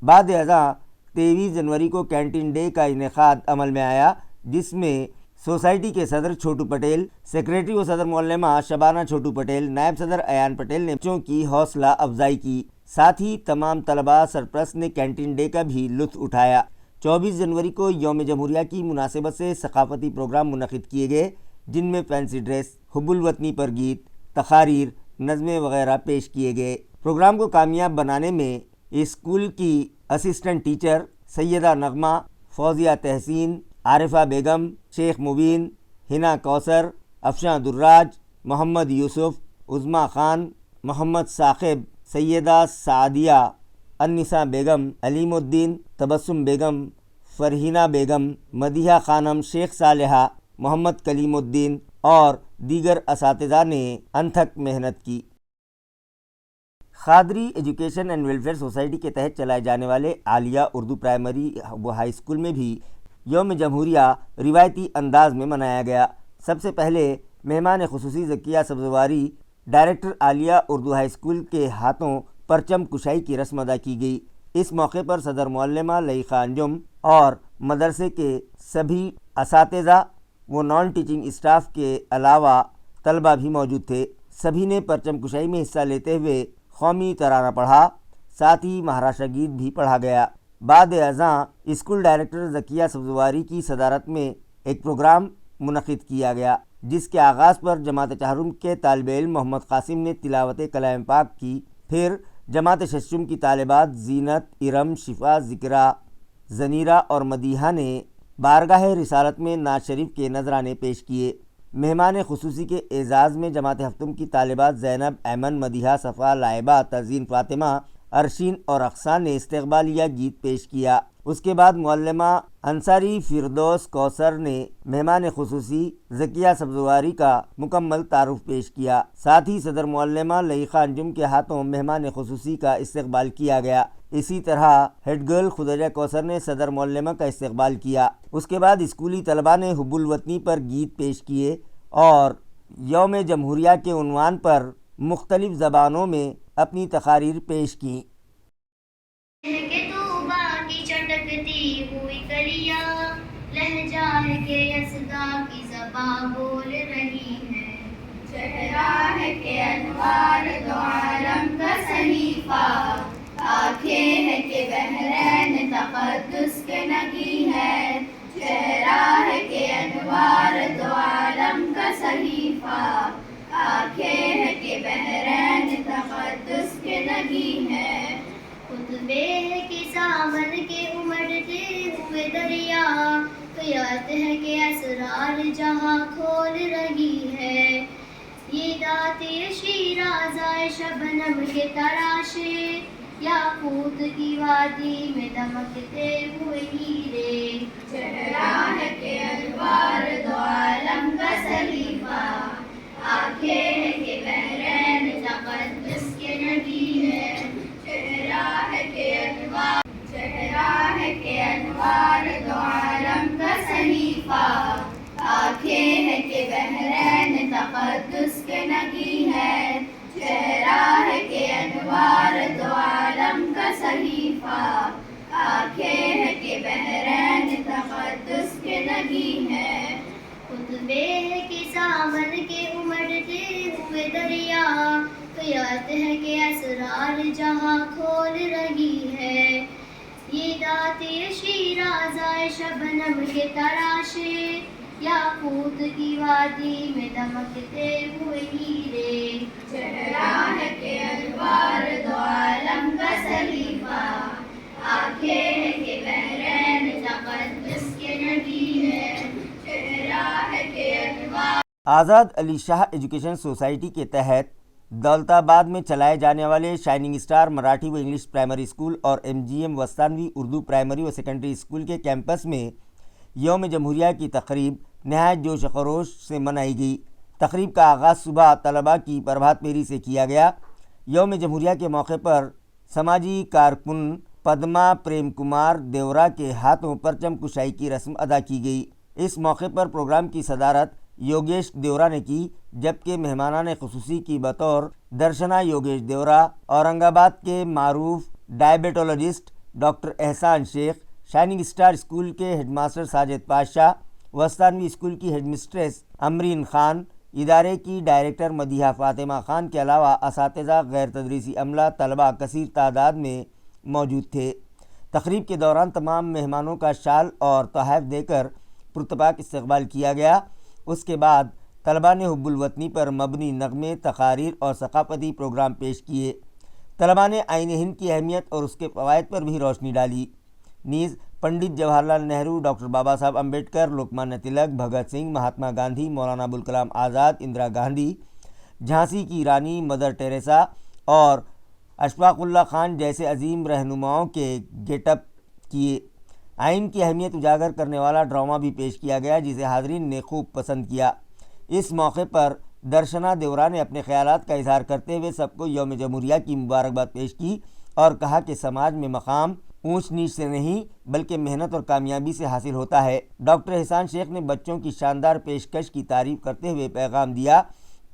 बाद अज़ां 23 जनवरी को कैंटीन डे का इनेकाद अमल में आया, जिसमें सोसाइटी के सदर छोटू पटेल, सेक्रेटरी व सदर मौलमा शबाना छोटू पटेल, नायब सदर अयान पटेल ने बच्चों की हौसला अफजाई की। साथ ही तमाम तलबा सरप्रस्त ने कैंटीन डे का भी लुत्फ़ उठाया। 24 जनवरी को यौम जमहूरिया की मुनासिबत से सकाफ़ती प्रोग्राम मुनक़िद किए गए, जिनमें फैंसी ड्रेस, हुब्बुल वतनी पर गीत, तक़ारीर, नज़में वगैरह पेश किए गए। प्रोग्राम को कामयाब बनाने में स्कूल की असिस्टेंट टीचर سیدہ نغمہ، فوزیہ تحسین، عارفہ بیگم، شیخ مبین، ہنا کوثر، افشاں دراج، محمد یوسف، عظمیٰ خان، محمد ثاقب، سیدہ سعدیہ، النساء بیگم، علیم الدین، تبسم بیگم، فرحینہ بیگم، مدیحہ خانم، شیخ صالحہ، محمد کلیم الدین اور دیگر اساتذہ نے انتھک محنت کی۔ Qadri education and welfare society کے تحت چلائے جانے والے عالیہ اردو پرائمری و ہائی اسکول میں بھی یوم جمہوریہ روایتی انداز میں منایا گیا۔ سب سے پہلے مہمان خصوصی ذکیہ سبزواری ڈائریکٹر عالیہ اردو ہائی اسکول کے ہاتھوں پرچم کشائی کی رسم ادا کی گئی۔ اس موقع پر صدر معلمہ لئیخا انجم اور مدرسے کے سبھی اساتذہ و نان ٹیچنگ اسٹاف کے علاوہ طلبہ بھی موجود تھے۔ سبھی نے پرچم کشائی میں حصہ لیتے ہوئے قومی ترانہ پڑھا، ساتھ ہی مہاراشٹر گیت بھی پڑھا گیا۔ بعد ازاں اسکول ڈائریکٹر ذکیہ سبزواری کی صدارت میں ایک پروگرام منعقد کیا گیا، جس کے آغاز پر جماعت چہارم کے طالب علم محمد قاسم نے تلاوت کلام پاک کی۔ پھر جماعت ششم کی طالبات زینت، ارم، شفا، ذکرہ، زنیرہ اور مدیحہ نے بارگاہ رسالت میں نعت شریف کے نذرانے پیش کیے۔ مہمان خصوصی کے اعزاز میں جماعت ہفتم کی طالبات زینب، ایمن، مدیحہ، صفا، لائبہ، تزین، فاطمہ، ارشین اور اقصان نے استقبالیہ گیت پیش کیا۔ اس کے بعد معلمہ انصاری فردوس کوثر نے مہمان خصوصی ذکیہ سبزواری کا مکمل تعارف پیش کیا۔ ساتھ ہی صدر معلمہ لئیخا انجم کے ہاتھوں مہمان خصوصی کا استقبال کیا گیا۔ اسی طرح ہیڈ گرل خدیجہ کوثر نے صدر معلمہ کا استقبال کیا۔ اس کے بعد اسکولی طلباء نے حب الوطنی پر گیت پیش کیے اور یوم جمہوریہ کے عنوان پر مختلف زبانوں میں اپنی تقاریر پیش کیں۔ کہ طوبا کی چٹکتی ہوئی کلیاں لہجہ ہے کہ یسدا کی زباں بول رہی ہے، چہرہ ہے کہ انوار دو عالم کا صحیفہ، آنکھیں ہے کہ بحرین تقدس کے نگی ہے، چہرہ ہے کہ انوار دو عالم کا صحیفہ، آنکھیں ہے کہ بحرین تقدس کے نگی ہے، خطبے ہے کہ سامن کے امڑتے ہوئے دریا، قیادت ہے کہ اسرار جہاں کھول رہی ہے، یہ داتی شیرازہ شبنم کے تراشے، یاقوت کی وادی میں دمکتے ہوئے ہیرے، چہرہ ہے کہ انوار دو عالم کا صحیفہ، آنکھیں ہے کہ بحرین تقدس کے نگی ہے، چہرہ ہے کہ انوار دو عالم کا صحیفہ، آنکھیں ہے کہ بحرین تقدس کے نگی ہے، چہرہ ہے کہ انوار دو عالم کا صحیفہ، آنکھیں ہے کہ بحرین تقدس کے نگی ہے، خطبے ہے کہ سامن کے امڑتے ہوئے دریا، قیادت ہے کہ اسرار جہاں کھول رہی ہے، یہ داتی شیرازہ شبنم کے تراشے، یاقوت کی وادی میں دمکتے ہوئے ہیرے، چہرہ ہے کہ انوار دو عالم کا صحیفہ، آنکھیں ہے کہ بحرین تقدس کے نگی ہے، چہرہ ہے کہ انوار۔ آزاد علی شاہ ایجوکیشن سوسائٹی کے تحت دولت آباد میں چلائے جانے والے شائننگ اسٹار مراٹھی و انگلش پرائمری اسکول اور MGM وسطانوی اردو پرائمری و سیکنڈری اسکول کے کیمپس میں یوم جمہوریہ کی تقریب نہایت جوش و خروش سے منائی گئی۔ تقریب کا آغاز صبح طلباء کی پربھات پیری سے کیا گیا۔ یوم جمہوریہ کے موقع پر سماجی کارکن پدما پریم کمار دیورا کے ہاتھوں پرچم کشائی کی رسم ادا کی گئی۔ اس موقع پر پروگرام کی صدارت یوگیش دیورا نے کی، جبکہ مہمانان خصوصی کی بطور درشنا یوگیش دیورا، اورنگ آباد کے معروف ڈائبیٹولوجسٹ doctor Ehsan Shaikh, shining star school کے ہیڈ ماسٹر ساجد پاشا، وسطانوی اسکول کی ہیڈ مسٹریس امرین خان، ادارے کی ڈائریکٹر مدیحہ فاطمہ خان کے علاوہ اساتذہ، غیر تدریسی عملہ، طلباء کثیر تعداد میں موجود تھے۔ تقریب کے دوران تمام مہمانوں کا شال اور تحائف دے کر پرتپاک استقبال کیا گیا۔ اس کے بعد طلباء نے حب الوطنی پر مبنی نغمے، تقاریر اور ثقافتی پروگرام پیش کیے۔ طلباء نے آئین ہند کی اہمیت اور اس کے فوائد پر بھی روشنی ڈالی۔ نیز पंडित जवाहरलाल नेहरू, डॉक्टर बाबा साहब अम्बेडकर, लोकमान्य तिलक, भगत सिंह, महात्मा गांधी, मौलाना अबुल कलाम आज़ाद, इंदिरा गांधी, झांसी की रानी मदर टेरेसा और अशफाकुल्ला खान जैसे अजीम रहनुमाओं के गेटअप किए। आइन की अहमियत उजागर करने वाला ड्रामा भी पेश किया गया, जिसे हाज़रीन ने खूब पसंद किया। इस मौके पर दर्शना देवरा ने अपने ख्यालात का इजहार करते हुए सबको यौम जमहूरिया की मुबारकबाद पेश की और कहा कि समाज में मकाम ऊंच नीच से नहीं बल्कि मेहनत और कामयाबी से हासिल होता है। डॉक्टर एहसान शेख ने बच्चों की शानदार पेशकश की तारीफ़ करते हुए पैगाम दिया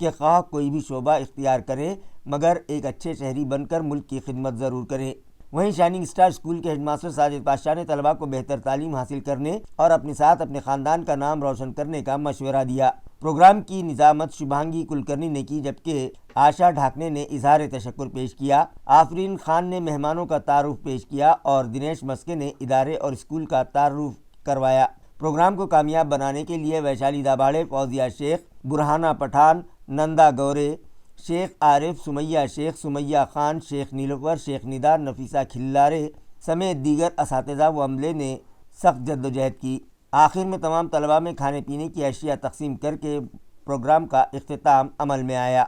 कि ख्वाह कोई भी शोबा इख्तियार करे मगर एक अच्छे शहरी बनकर मुल्क की खिदमत ज़रूर करें। वहीं शाइनिंग स्टार स्कूल के हेडमास्टर साजिद पातशाह ने तलबा को बेहतर तालीम हासिल करने और अपने साथ अपने ख़ानदान का नाम रोशन करने का मशवरा दिया। प्रोग्राम की निज़ामत शुभांगी कुलकर्णी ने की, जबकि आशा ढाकने ने इजहार तशक्कुर पेश किया। आफरीन खान ने मेहमानों का तारुफ पेश किया और दिनेश मस्के ने इदारे और स्कूल का तारुफ करवाया। प्रोग्राम को कामयाब बनाने के लिए वैशाली दाभाड़े, फौजिया शेख, बुरहाना पठान, नंदा गौरे, शेख आरिफ, सुमैया शेख, सुमैया खान, शेख नीलोफर, शेख निदार, नफीसा खिल्लारे समेत दीगर असातिज़ा व अमले ने सख्त जद्दोजहद की। आखिर में तमाम तलबा में खाने पीने की अशिया तकसीम करके प्रोग्राम का इख्तिताम अमल में आया।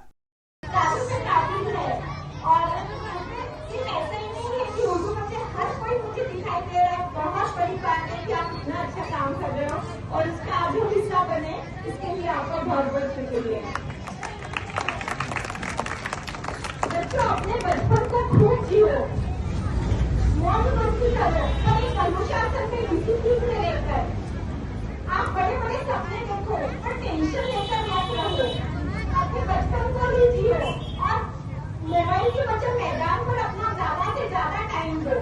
और इसका आगे हिस्सा बने, इसके लिए आपका बहुत बहुत शुक्रिया। बच्चों, अपने बचपन को खूब जियो, मौज मस्ती करो, पर एक अनुशासन में डिसिप्लिन में रहकर। आप बड़े बड़े सपने देखो पर टेंशन लेकर मत रहो। अपने बचपन को भी जियो और मोबाइल के बच्चे मैदान पर अपना ज्यादा से ज्यादा टाइम दो,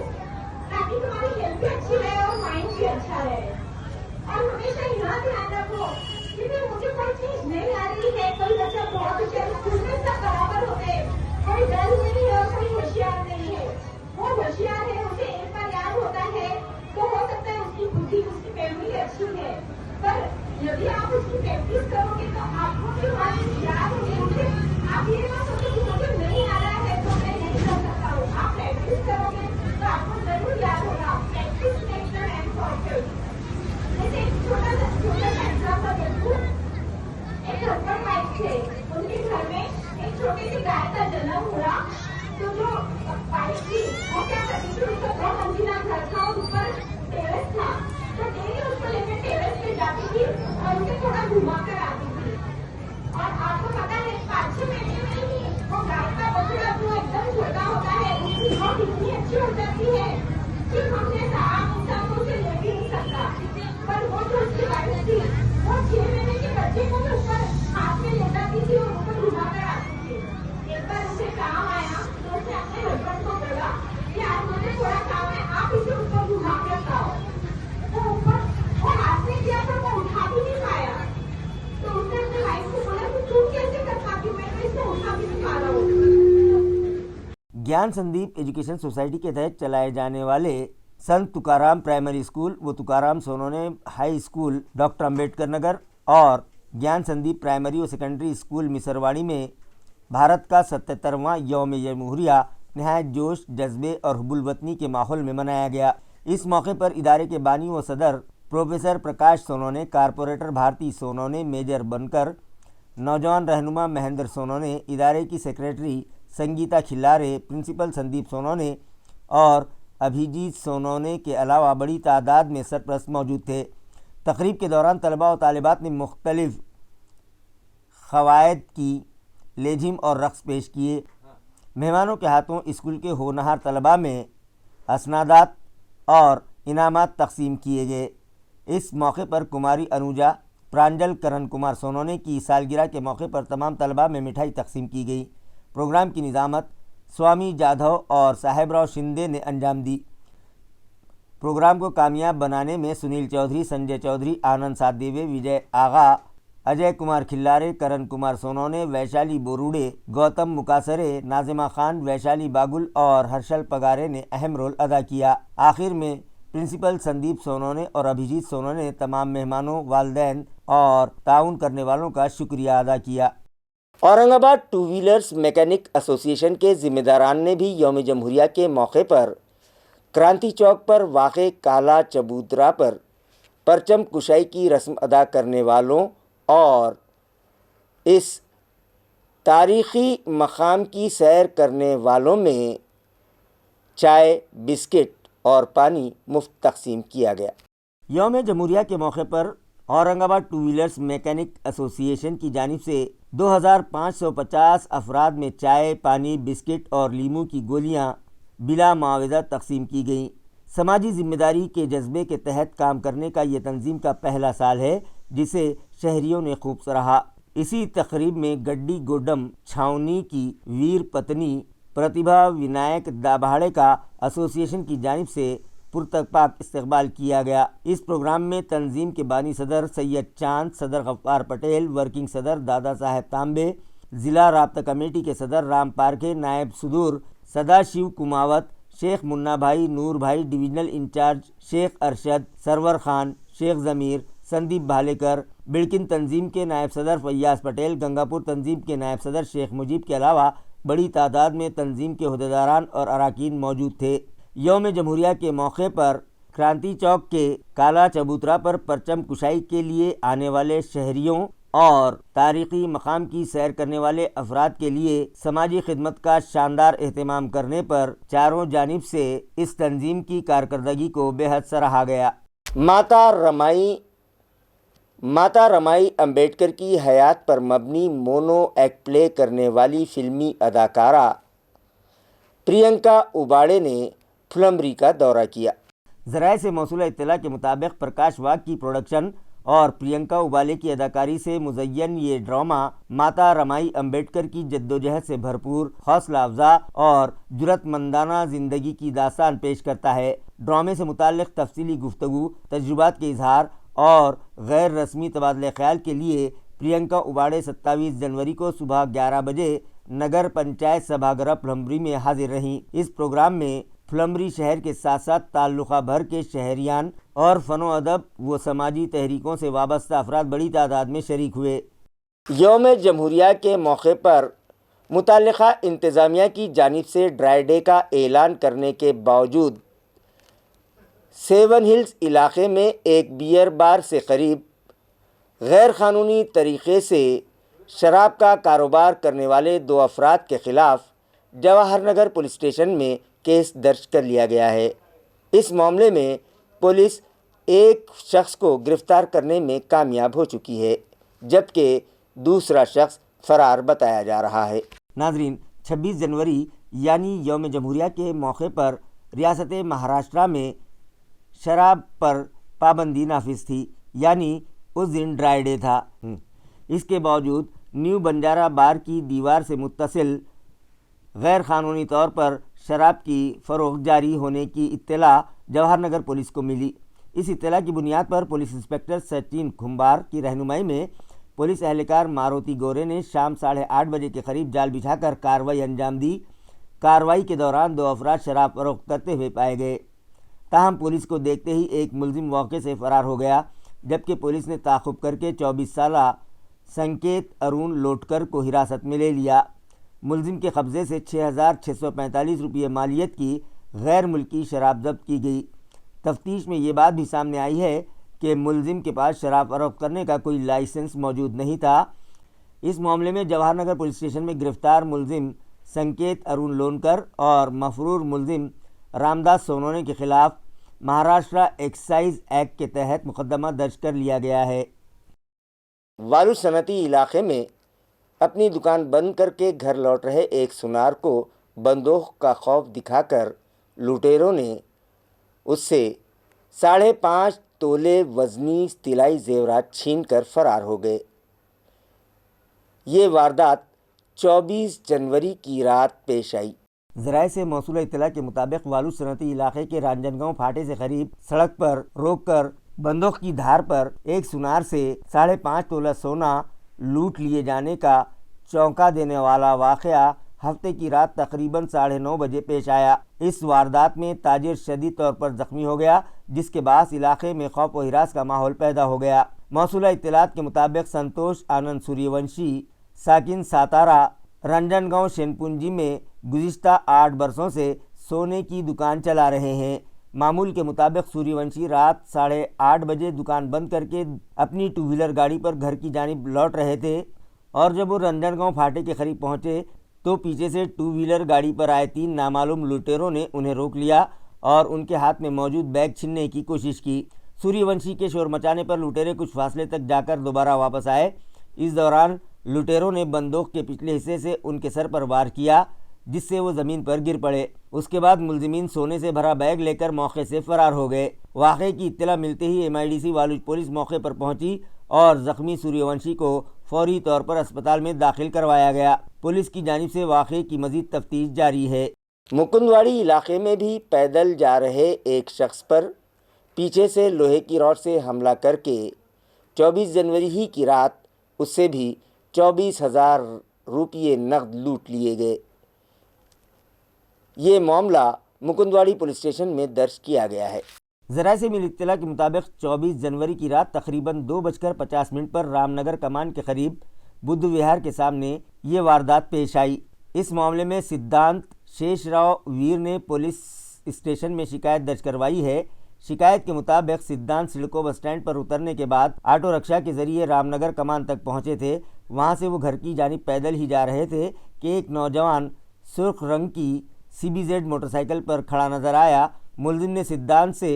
ताकि तुम्हारी हेल्थ भी अच्छी रहे और माइंड भी अच्छा रहे। और हमेशा यहाँ ध्यान रखो कि मुझे कोई चीज नहीं आ रही है, कोई बच्चा बहुत होशियार, स्कूल में सब बराबर होते हैं, कोई डर नहीं है और कोई होशियार नहीं है। वो होशियार है, उसे एक बार याद होता है तो हो सकता है उसकी बुद्धि, उसकी मेमोरी अच्छी है, पर यदि आप उसकी प्रैक्टिस करोगे तो आपको भी बात याद होगी। आप ये ना सोचो कि मुझे नहीं आ रहा है तो मैं नहीं कर सकता हूँ। आप प्रैक्टिस करोगे तो आपको जरूर याद होगा। Practice makes the man perfect. जैसे एक छोटा सा एग्जाम्पल देखूं, एक हस्बैंड वाइफ थे, उनके घर में एक छोटी सी गाय का जन्म हुआ। तो जो वाइफ थी वो क्या करती थी, उसका 2 मंजिला घर था और ऊपर टेरेस था, तो डेली उसको लेकर टेरेस पे जाती थी और उसे थोड़ा घुमा कर आती थी। और आपको पता है 5-6 महीने में ही वो गाय का बछड़ा जो एकदम छोटा होता है उसकी बहुत इतनी अच्छी हो जाती है कि हम जैसा आम इंसान को उसे ले भी नहीं सकता। पर वो जो उसकी वाइफ थी वो 6 महीने के बच्चे को भी ऊपर हाथ में ले जाती थी और ऊपर घुमा कर आती थी। एक बार उसे काम आया तो उसने अपने हस्बैंड को बोला कि आज मुझे थोड़ा काम है, आप इसे ऊपर घुमा कर लाओ। वो ऊपर वो हाथ में किया पर वो उठा भी नहीं पाया। तो उसने अपनी वाइफ को बोला कि तू कैसे कर पाती, मैं तो इसे उठा भी नहीं पा रहा हूँ। ज्ञान संदीप एजुकेशन सोसाइटी के तहत चलाए जाने वाले संत तुकाराम प्राइमरी स्कूल व Tukaram Sonone high school doctor Ambedkar Nagar और ज्ञान संदीप प्राइमरी व सेकेंडरी स्कूल मिसरवाड़ी में भारत का 77वां यौम जमहूरिया नहायत जोश, जज्बे और हुब्बुल वतनी के माहौल में मनाया गया। इस मौके पर इदारे के बानी व सदर प्रोफेसर प्रकाश सोनोने, कारपोरेटर भारती सोनोने मेजर बनकर, नौजवान रहनुमा महेंद्र सोनोने, इदारे की सेक्रेटरी संगीता खिल्लारे, प्रिंसिपल संदीप सोनोने और अभिजीत सोनोने के अलावा बड़ी तादाद में सरपरस्त मौजूद थे। तकरीब के दौरान तलबा और तालिबात ने मुख्तलिफ क़वायद की लेजिम और रक़्स पेश किए। मेहमानों के हाथों स्कूल के होनहार तलबा में असनादात और इनामात तकसीम किए गए। इस मौके पर कुमारी अनुजा, प्रांजल करण कुमार सोनोने की सालगिरह के मौके पर तमाम तलबा में मिठाई तकसीम की गई। प्रोग्राम की निज़ामत स्वामी जाधव और साहेबराव शिंदे ने अंजाम दी। प्रोग्राम को कामयाब बनाने में सुनील चौधरी, संजय चौधरी, आनंद सादेवे, विजय आगा, अजय कुमार खिल्लारे, करण कुमार सोनोने, वैशाली बोरुडे, गौतम मुकासरे, नाजिमा खान, वैशाली बागुल और हर्षल पगारे ने अहम रोल अदा किया। आखिर में प्रिंसिपल संदीप सोनोने और अभिजीत सोनोने ने तमाम मेहमानों, वालिदैन और ताउन करने वालों का शुक्रिया अदा किया। Aurangabad two wheelers mechanic association के जिम्मेदारान ने भी यौम जमहूरिया के मौके पर کرانتی چوک پر واقع کالا چبوترا پر پرچم کشائی کی رسم ادا کرنے والوں اور اس تاریخی مقام کی سیر کرنے والوں میں چائے، بسکٹ اور پانی مفت تقسیم کیا گیا۔ یوم جمہوریہ کے موقع پر اورنگ آباد ٹو ویلرز میکینک ایسوسی ایشن کی جانب سے 2550 افراد میں چائے، پانی، بسکٹ اور لیموں کی گولیاں بلا معاوضہ تقسیم کی گئیں۔ سماجی ذمہ داری کے جذبے کے تحت کام کرنے کا یہ تنظیم کا پہلا سال ہے جسے شہریوں نے خوب سراہا۔ اسی تقریب میں گڈی گوڈم چھاونی کی ویر پتنی پرتیبھا ونائک دابہاڑے کا ایسوسی ایشن کی جانب سے پرتپاک استقبال کیا گیا۔ اس پروگرام میں تنظیم کے بانی صدر سید چاند، صدر غفار پٹیل، ورکنگ صدر دادا صاحب تانبے، ضلع رابطہ کمیٹی کے صدر رام پارکھے، نائب صدور سدا شیو کماوت، شیخ منا بھائی، نور بھائی، ڈویژنل انچارج شیخ ارشد، سرور خان، شیخ ضمیر، سندیپ بھالیکر، بڑکن تنظیم کے نائب صدر فیاض پٹیل، گنگاپور تنظیم کے نائب صدر شیخ مجیب کے علاوہ بڑی تعداد میں تنظیم کے عہدیداران اور اراکین موجود تھے۔ یوم جمہوریہ کے موقع پر کرانتی چوک کے کالا چبوترا پر پرچم کشائی کے لیے آنے والے شہریوں اور تاریخی مقام کی سیر کرنے والے افراد کے لیے سماجی خدمت کا شاندار اہتمام کرنے پر چاروں جانب سے اس تنظیم کی کارکردگی کو بے حد سراہا گیا۔ ماتا رمائی امبیڈکر کی حیات پر مبنی مونو ایکٹ پلے کرنے والی فلمی اداکارہ پرینکا اوباڑے نے پھلمبری کا دورہ کیا۔ ذرائع سے موصولہ اطلاع کے مطابق پرکاش واگ کی پروڈکشن اور پرینکا اوبالے کی اداکاری سے مزین یہ ڈرامہ ماتا رمائی امبیڈکر کی جدوجہد سے بھرپور، حوصلہ افزا اور جرأت مندانہ زندگی کی داستان پیش کرتا ہے۔ ڈرامے سے متعلق تفصیلی گفتگو، تجربات کے اظہار اور غیر رسمی تبادلہ خیال کے لیے پرینکا اوباڑے 27 جنوری کو صبح 11 بجے نگر پنچایت سبھا گرہ پھلمبری میں حاضر رہیں۔ اس پروگرام میں پھلمبری شہر کے ساتھ ساتھ تعلقہ بھر کے شہریان اور فن و ادب و سماجی تحریکوں سے وابستہ افراد بڑی تعداد میں شریک ہوئے۔ یوم جمہوریہ کے موقع پر متعلقہ انتظامیہ کی جانب سے ڈرائی ڈے کا اعلان کرنے کے باوجود سیون ہلز علاقے میں ایک بیئر بار سے قریب غیر قانونی طریقے سے شراب کا کاروبار کرنے والے 2 افراد کے خلاف جواہر نگر پولیس اسٹیشن میں کیس درج کر لیا گیا ہے۔ اس معاملے میں پولیس ایک شخص کو گرفتار کرنے میں کامیاب ہو چکی ہے جبکہ دوسرا شخص فرار بتایا جا رہا ہے۔ ناظرین، 26 جنوری یعنی یوم جمہوریہ کے موقع پر ریاست مہاراشٹرا میں شراب پر پابندی نافذ تھی، یعنی اس دن ڈرائی ڈے تھا۔ اس کے باوجود نیو بنجارہ بار کی دیوار سے متصل غیر قانونی طور پر شراب کی فروخت جاری ہونے کی اطلاع جواہر نگر پولیس کو ملی۔ اس اطلاع کی بنیاد پر پولیس انسپکٹر سچن کھمبار کی رہنمائی میں پولیس اہلکار ماروتی گورے نے شام 8:30 بجے کے قریب جال بچھا کر کارروائی انجام دی۔ کارروائی کے دوران 2 افراد شراب فروخت کرتے ہوئے پائے گئے، تاہم پولیس کو دیکھتے ہی ایک ملزم موقع سے فرار ہو گیا، جبکہ پولیس نے تعاقب کر کے 24 سالہ سنکیت ارون لوٹکر کو حراست میں لے لیا۔ ملزم کے قبضے سے 6,645 روپے مالیت کی غیر ملکی شراب ضبط کی گئی۔ تفتیش میں یہ بات بھی سامنے آئی ہے کہ ملزم کے پاس شراب فروخت کرنے کا کوئی لائسنس موجود نہیں تھا۔ اس معاملے میں جواہر نگر پولیس اسٹیشن میں گرفتار ملزم سنکیت ارون لونکر اور مفرور ملزم رام داس سونونے کے خلاف مہاراشٹرا ایکسائز ایکٹ کے تحت مقدمہ درج کر لیا گیا ہے۔ والو صنعتی علاقے میں اپنی دکان بند کر کے گھر لوٹ رہے ایک سونار کو بندوق کا خوف دکھا کر لوٹیروں نے اس سے 5.5 تولے وزنی طلائی زیورات چھین کر فرار ہو گئے۔ یہ واردات 24 جنوری کی رات پیش آئی۔ ذرائع سے موصولہ اطلاع کے مطابق والو صنعتی علاقے کے رانجن گاؤں پھاٹے سے قریب سڑک پر روک کر بندوق کی دھار پر ایک سونار سے 5.5 تولہ سونا لوٹ لیے جانے کا چونکا دینے والا واقعہ ہفتے کی رات تقریباً 9:30 بجے پیش آیا۔ اس واردات میں تاجر شدید طور پر زخمی ہو گیا، جس کے باعث علاقے میں خوف و ہراس کا ماحول پیدا ہو گیا۔ موصولہ اطلاعات کے مطابق سنتوش آنند سوریہ ونشی ساکن ساتارا رنجن گاؤں شین پونجی میں گزشتہ 8 برسوں سے सोने की दुकान चला रहे हैं। मामूल के मुताबिक सूर्यवंशी रात 8:30 बजे दुकान बंद करके अपनी टू व्हीलर गाड़ी पर घर की जानिब लौट रहे थे और जब वो रंजनगांव फाटे के करीब पहुंचे तो पीछे से टू व्हीलर गाड़ी पर आए 3 नामालूम लुटेरों ने उन्हें रोक लिया और उनके हाथ में मौजूद बैग छीनने की कोशिश की। सूर्यवंशी के शोर मचाने पर लुटेरे कुछ फासले तक जाकर दोबारा वापस आए। इस दौरान लुटेरों ने बंदूक के पिछले हिस्से से उनके सर पर वार किया, जिससे वो ज़मीन पर गिर पड़े। उसके बाद मुलजिमीन सोने से भरा बैग लेकर मौके से फरार हो गए। वाक़े की इत्तला मिलते ही MIDC वालुज पुलिस मौके पर पहुंची और ज़ख्मी सूर्यवंशी को फौरी तौर पर अस्पताल में दाखिल करवाया गया। पुलिस की जानिब से वाक़े की मज़ीद तफ्तीश जारी है। मुकुंदवाड़ी इलाके में भी पैदल जा रहे एक शख्स पर पीछे से लोहे की रॉड से हमला करके 24 जनवरी ही की रात उससे भी 24,000 रुपये नकद लूट लिए गए। ये मामला मुकुंदवाड़ी पुलिस स्टेशन में दर्ज किया गया है। ज़राए से मिली इत्तला के मुताबिक 24 जनवरी की रात तकरीबन 2:50 पर रामनगर कमान के करीब बुद्ध विहार के सामने ये वारदात पेश आई। इस मामले में सिद्धांत शेषराव वीर ने पुलिस स्टेशन में शिकायत दर्ज करवाई है। शिकायत के मुताबिक सिद्धांत सिडको बस स्टैंड पर उतरने के बाद ऑटो रिक्शा के ज़रिए रामनगर कमान तक पहुंचे थे। वहां से वो घर की जानिब पैदल ही जा रहे थे कि एक नौजवान सुर्ख रंग की CBZ मोटरसाइकिल पर खड़ा नज़र आया। मुलजिम ने सिद्धांत से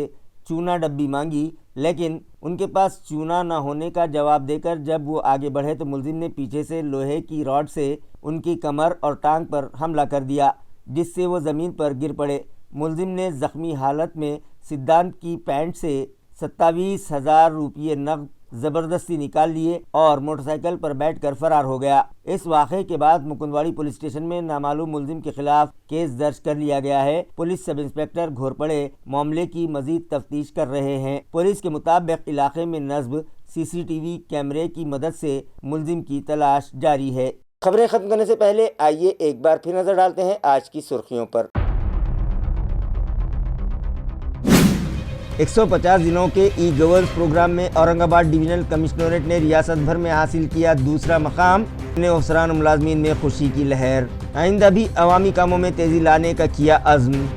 चूना डब्बी मांगी, लेकिन उनके पास चूना न होने का जवाब देकर जब वो आगे बढ़े तो मुलजिम ने पीछे से लोहे की रॉड से उनकी कमर और टांग पर हमला कर दिया, जिससे वो ज़मीन पर गिर पड़े। मुलजिम ने ज़ख्मी हालत में सिद्धांत की पैंट से 27,000 रुपये नकद ज़बरदस्ती निकाल लिए और मोटरसाइकिल पर बैठकर फरार हो गया। इस वाक़े के बाद मुकुंदवाड़ी पुलिस स्टेशन में नामालूम मुलजिम के खिलाफ केस दर्ज कर लिया गया है। पुलिस सब इंस्पेक्टर घोरपड़े मामले की मजीद तफ्तीश कर रहे हैं। पुलिस के मुताबिक इलाके में नस्ब CCTV कैमरे की मदद से मुलजिम की तलाश जारी है। खबरें खत्म करने से पहले आइए एक बार फिर नजर डालते हैं आज की सुर्खियों पर। 150 दिनों के ई-गवर्नेंस प्रोग्राम में औरंगाबाद डिवीजनल कमिश्नरेट ने रियासत भर में हासिल किया दूसरा मकाम। अफसरान मुलाजमीन में खुशी की लहर। आइंदा भी अवामी कामों में तेजी लाने का किया अज़्म।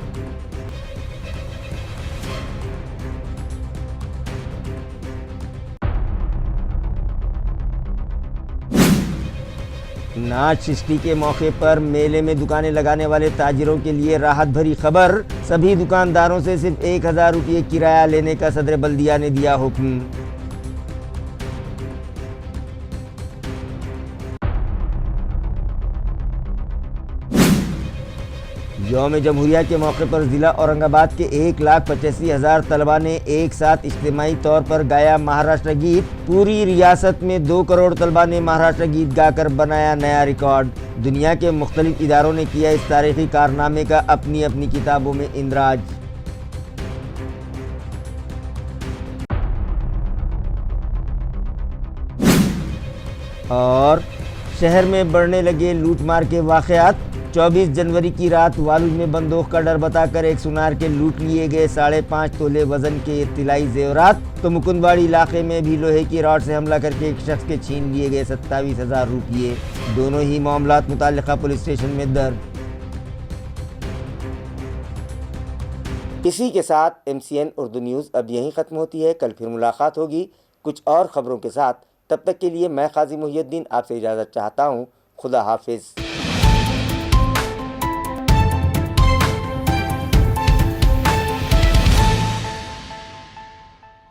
नाच सृष्टि के मौके पर मेले में दुकानें लगाने वाले ताजिरों के लिए राहत भरी खबर। सभी दुकानदारों से सिर्फ 1,000 रुपये किराया लेने का सदर बल्दिया ने दिया हुक्म। यौम जमहूरिया के मौके पर ज़िला औरंगाबाद के 1,85,000 तलबा ने एक साथ इज्तिमाई तौर पर गाया महाराष्ट्र गीत। पूरी रियासत में 2 करोड़ तलबा ने महाराष्ट्र गीत गाकर बनाया नया रिकॉर्ड। दुनिया के मुख्तलिफ इदारों ने किया इस तारीखी कारनामे का अपनी अपनी किताबों में इंदराज। और शहर में बढ़ने लगे लूटमार के वाक़यात। 24 जनवरी की रात वालुज में बंदूक का डर बताकर एक सुनार के लूट लिए गए 5.5 तोले वजन के तिलाई जेवरात। तो मुकुंदवाड़ी इलाके में भी लोहे की रॉड से हमला करके एक शख्स के छीन लिए गए 27,000 रुपये। दोनों ही मामलात मुताल्लिका पुलिस स्टेशन में दर्ज। इसी के साथ MCN उर्दू न्यूज़ अब यहीं ख़त्म होती है। कल फिर मुलाकात होगी कुछ और ख़बरों के साथ। तब तक के लिए मैं काजी मुहियुद्दीन आपसे इजाज़त चाहता हूँ। खुदा हाफिज़।